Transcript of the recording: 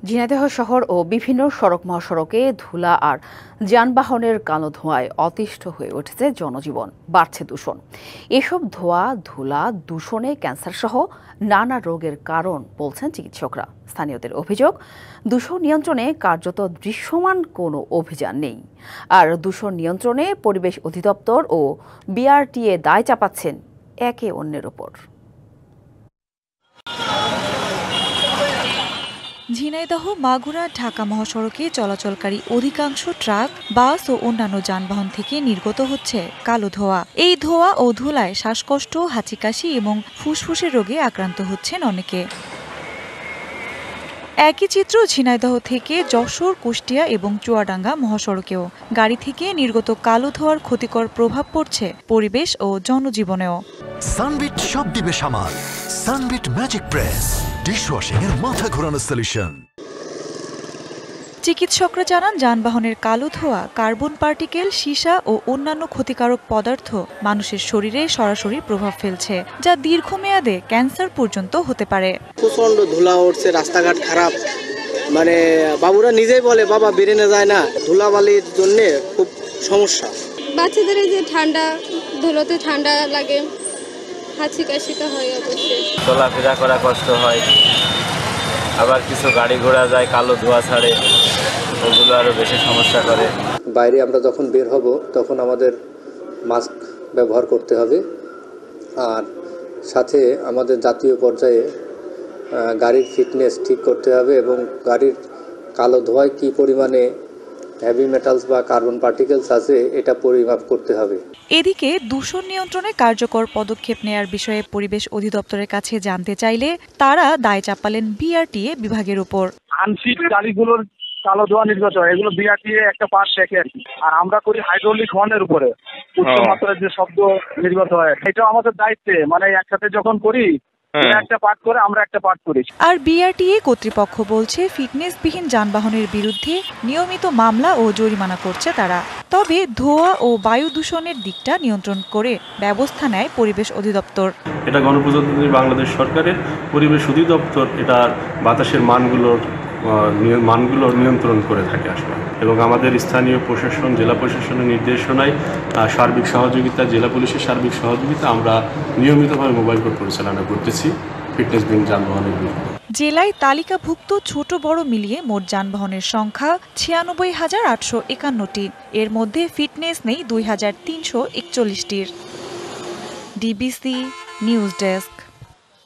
ঝিনাইদহ শহর ও বিভিন্ন সড়ক মহাসড়কে ধুলা আর যানবাহনের কালো ধোঁয়ায় অতিষ্ঠ হয়ে উঠেছে জনজীবন, বাড়ছে দূষণ। এসব ধোঁয়া ধুলা দূষণে ক্যান্সার সহ নানা রোগের কারণ বলছেন চিকিৎসকরা। স্থানীয়দের অভিযোগ, দূষণ নিয়ন্ত্রণে কার্যত দৃশ্যমান কোনো অভিযান নেই। আর দূষণ নিয়ন্ত্রণে পরিবেশ অধিদপ্তর ও বিআরটিএ দায় চাপাচ্ছেন একে অন্যের ওপর। ঝিনাইদহ মাগুরা ঢাকা মহাসড়কে চলাচলকারী অধিকাংশ ট্রাক, বাস ও অন্যান্য যানবাহন থেকে নির্গত হচ্ছে কালো ধোঁয়া। এই ধোঁয়া ও ধুলায় শ্বাসকষ্ট, হাঁচিকাশি এবং ফুসফুসের রোগে আক্রান্ত হচ্ছেন অনেকে। একই চিত্র ঝিনাইদহ থেকে যশোর, কুষ্টিয়া এবং চুয়াডাঙ্গা মহাসড়কেও। গাড়ি থেকে নির্গত কালো ধোঁয়ার ক্ষতিকর প্রভাব পড়ছে পরিবেশ ও জনজীবনেও। সানবিট সব দিবে সামাল। সানবিট ম্যাজিক প্রেস ডিশওয়াশিং এর মাথা ঘোরানো সলিউশন। চিকিৎসকরা জানান, যানবাহনের কালো ধোঁয়া, কার্বন পার্টিকেল, সীসা ও অন্যান্য ক্ষতিকারক পদার্থ মানুষের শরীরে সরাসরি প্রভাব ফেলছে, যা দীর্ঘমেয়াদে ক্যান্সার পর্যন্ত হতে পারে। প্রচন্ড ধুলা উঠছে, রাস্তাঘাট খারাপ, মানে বাবুরা নিজেই বলে বাবা বেরোনো যায় না, ধুলাবালির জন্য খুব সমস্যা। বাচ্চাদের যে ঠান্ডা, ধুলোতে ঠান্ডা লাগে, হাঁচি কাশি তো হয় অবশ্যই, চলাফেরা করা কষ্ট হয়। আবার কিছু গাড়ি ঘোড়া যায়, কালো ধোঁয়া ছাড়ে, ওগুলো আরো বেশি সমস্যা করে। বাইরে আমরা যখন বের হব তখন আমাদের মাস্ক ব্যবহার করতে হবে। আর সাথে আমাদের জাতীয় পর্যায়ে গাড়ির ফিটনেস ঠিক করতে হবে এবং গাড়ির কালো ধোঁয়ায় কী পরিমাণে হেভি মেটালস বা কার্বন পার্টিকেলস আছে এটা পরিমাপ করতে হবে। এদিকে দূষণ নিয়ন্ত্রণে কার্যকর পদক্ষেপ নেয়ার বিষয়ে পরিবেশ অধিদপ্তরের কাছে জানতে চাইলে তারা দায় চাপালেন বিআরটিএ বিভাগের উপর। আনফিট গাড়িগুলোর কালো ধোঁয়া নির্গত হয়, এগুলো বিআরটিএ একটা পার্ট দেখে আর কি। আর আমরা করি হাইড্রোলিক হর্নের উপরে উচ্চ মাত্রার যে শব্দ নির্গত হয়, এটা আমাদের দায়িত্বে, মানে একসাথে যখন করি একটা পার্ট করে আমরা একটা পার্ট করি। আর বিআরটিএ কর্তৃপক্ষ বলছে, ফিটনেসবিহীন যানবাহনের বিরুদ্ধে নিয়মিত মামলা ও জরিমানা করছে তারা। তবে ধোঁয়া ও বায়ু দূষণের দিকটা নিয়ন্ত্রণ করে ব্যবস্থা নেয় পরিবেশ অধিদপ্তর। এটা গণপ্রজাতন্ত্রী বাংলাদেশ সরকারের পরিবেশ অধিদপ্তর এটা বাতাসের মানগুলো নিয়ন্ত্রণ করে থাকে আসলে, এবং আমাদের স্থানীয় প্রশাসন, জেলা প্রশাসনের নির্দেশনায় সার্বিক সহযোগিতা, জেলা পুলিশের সার্বিক সহযোগিতা আমরা নিয়মিতভাবে মোবাইল কোর্ট পরিচালনা করতেছি ফিটনেসবিহীন যানবাহনের বিরুদ্ধে। জেলায় তালিকাভুক্ত ছোট বড় মিলিয়ে মোট যানবাহনের সংখ্যা ৯৬,৮৫১টি। এর মধ্যে ফিটনেস নেই ২,৩৪১টির। DBC news desk.